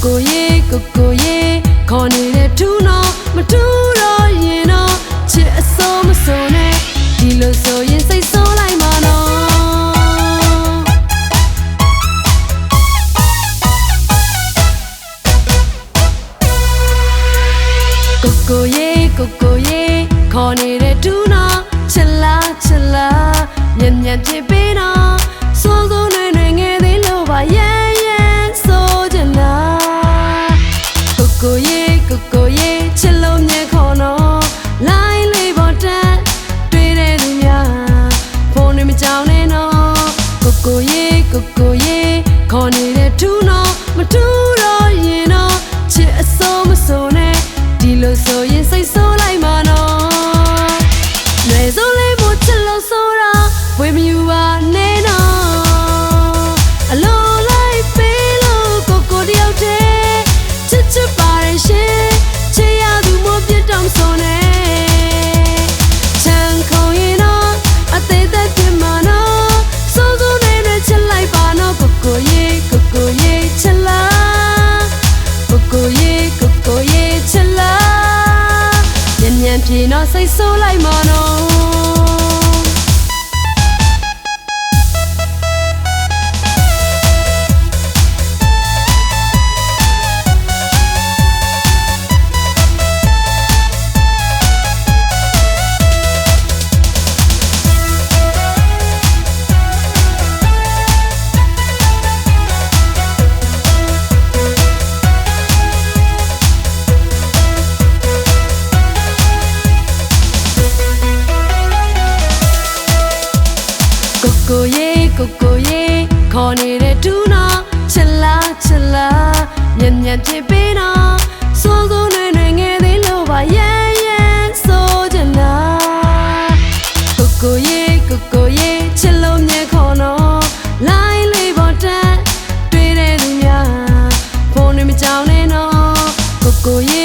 ကိုရေခေါ်နေတဲ့ထူးနော်မထူးတော့ရင်တော့ချစ်အစိုးမစိုးနဲ့ဒီလိုဆိုရင်စိတ်ဆိုးလိုက်မှာနော်ကိုရေခေါ်နေတဲ့ထူးနော်ချစ်လားမြန်ဖြစ်ပေးနော်စိုးစိုးနဲ့ငယ်သေးလို့ပါရဲဆိုချင်လားကိုရေချစ်လို့မြဲခေါ်နော်လိုင်းလေးပေါ်တက်တွေ့တဲ့သူများဖုန်းနဲ့မကြောက်နဲ့နော်ကိုရေခေါ်နေတဲ့ထူးနော်မထူးတော့ရင်တော့ချစ်အစိုးမစိုးနဲ့ဒီလိုဆိုရင်စိတ်ဆိုးလိုက်မှာနော်လွယ်စိုးလေးမို့ချစ်လို့ဆိုတာဝေမယူပါနဲ့နော်အလိုလိုက်ပေးလို့ကိုတယောက်တည်းချစ်ပါရဲ့ရှင်ချစ်ရသူမို့ပြတ်တော့ဆိုနဲ့ချမ်းခုံရင်တော့အသေးသက်ဖြစ်မှာနော်စိုးစိုးနဲ့ချစ်လိုက်ပါနော်ကိုရေချစ်လားကိုရေချစ်လားမြန်ပြေတော့စိတ်ဆိုးလိုက်မှာနော်ကိုရေခေါ်နေတဲ့ထူးနော်ချစ်လားမြန်ဖြစ်ပေးနော်စိုးစိုးနဲ့ငယ်သေးလို့ပါရဲဆိုချင်လားကိုရေချစ်လို့မြဲခေါ်နော်လိုင်းလေးပေါ်တက်တွေ့တဲ့သူများဖုန်းနဲ့မကြောက်နဲ့နော်ကိုရေ